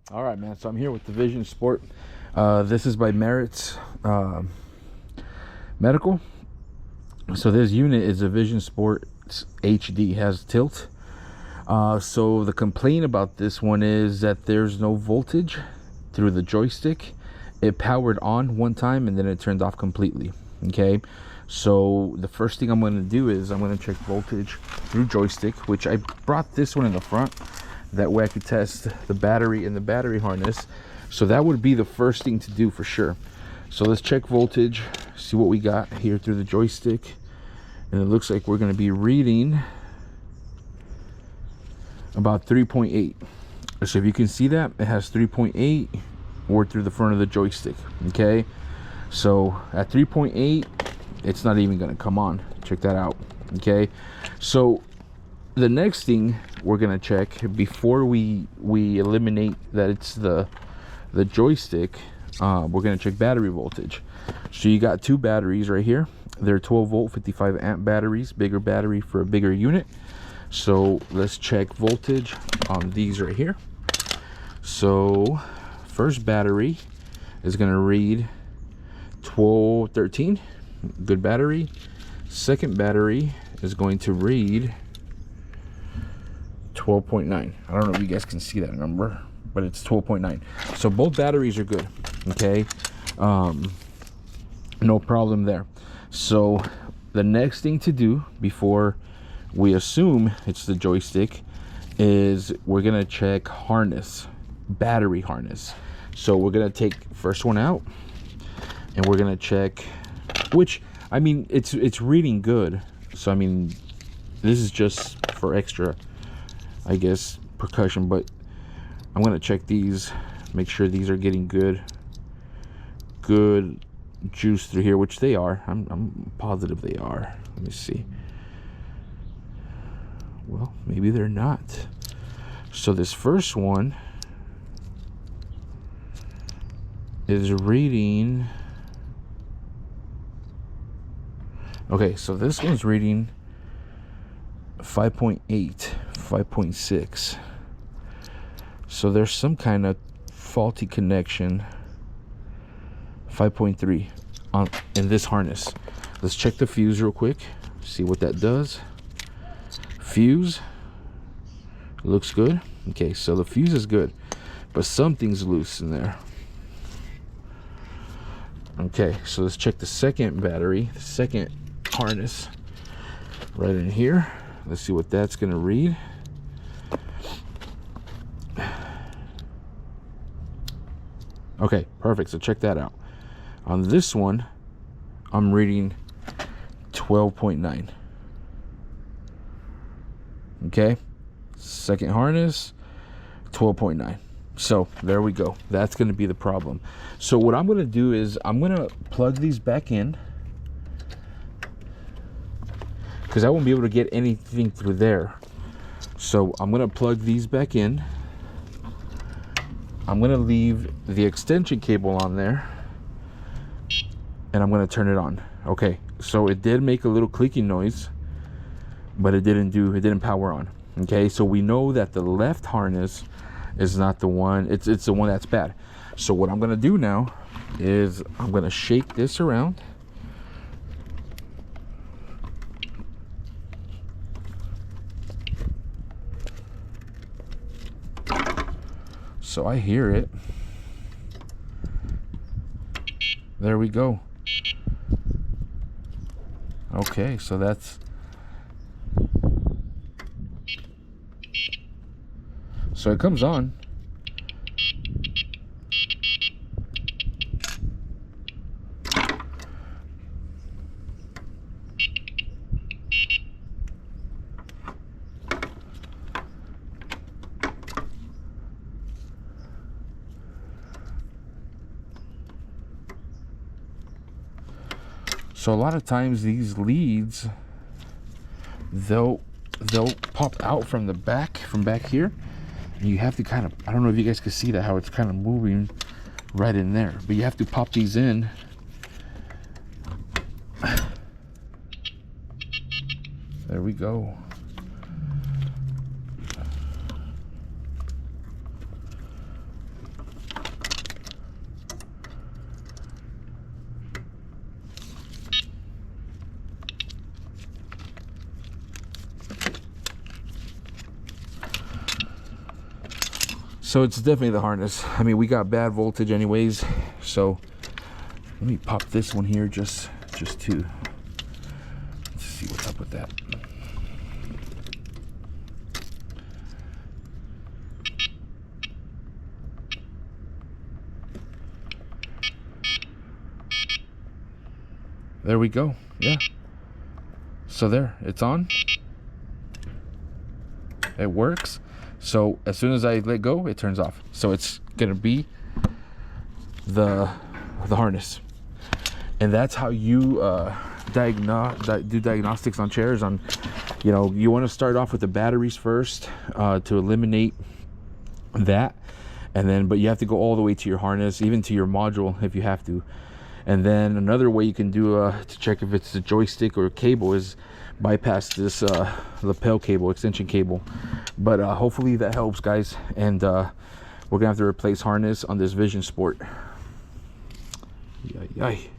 All right, man. So I'm here with the Vision Sport. This is by Merit's Medical. So this unit is a Vision Sport HD, has tilt. So the complaint about this one is that there's no voltage through the joystick. It powered on one time and then it turned off completely. Okay. So the first thing I'm going to do is I'm going to check voltage through joystick, which I brought this one in the front. That way I could test the battery and the battery harness. So that would be the first thing to do for sure. So let's check voltage, see what we got here through the joystick. And it looks like we're going to be reading about 3.8. So if you can see that, it has 3.8 or through the front of the joystick. Okay, so at 3.8, it's not even going to come on. Check that out. Okay, so the next thing we're gonna check before we eliminate that it's the joystick, we're gonna check battery voltage. So you got two batteries right here. They're 12 volt 55 amp batteries, bigger battery for a bigger unit. So let's check voltage on these right here. So first battery is gonna read 13, good battery. Second battery is going to read 12.9. I don't know if you guys can see that number, but it's 12.9. So both batteries are good. Okay, no problem there. So the next thing to do before we assume it's the joystick is we're gonna check harness, battery harness. So we're gonna take first one out and we're gonna check, which I mean it's reading good. So I mean this is just for extra, I guess, percussion, but I'm gonna check these, make sure these are getting good juice through here, which they are. I'm positive they are. Let me see. Well, maybe they're not. So this first one is reading, okay, so this one's reading 5.8, 5.6. So there's some kind of faulty connection. 5.3 on in this harness. Let's check the fuse real quick, see what that does. Fuse looks good. Okay, so the fuse is good, but something's loose in there. Okay, so let's check the second battery, the second harness right in here. Let's see what that's gonna read. Okay, perfect. So check that out. On this one, I'm reading 12.9. Okay, second harness, 12.9. So there we go. That's going to be the problem. So what I'm going to do is I'm going to plug these back in, because I won't be able to get anything through there. So I'm going to plug these back in. I'm going to leave the extension cable on there, and I'm going to turn it on. Okay, so it did make a little clicking noise, but it didn't power on. Okay, so we know that the left harness is not the one, it's the one that's bad. So what I'm going to do now is I'm going to shake this around. So I hear it. There we go. Okay, so that's, so it comes on. So a lot of times these leads, they'll pop out from the back, from back here. And you have to kind of, I don't know if you guys can see that, how it's kind of moving right in there. But you have to pop these in. There we go. So it's definitely the harness. I mean, we got bad voltage anyways, so let me pop this one here just to let's see what's up with that. There we go. Yeah. So there, it's on. It works. So as soon as I let go, it turns off. So it's gonna be the harness, and that's how you do diagnostics on chairs. On, you know, you want to start off with the batteries first to eliminate that, and then but you have to go all the way to your harness, even to your module if you have to. And then another way you can do to check if it's a joystick or a cable is bypass this lapel cable, extension cable. But hopefully that helps, guys. And we're gonna have to replace harness on this Vision Sport. Yay.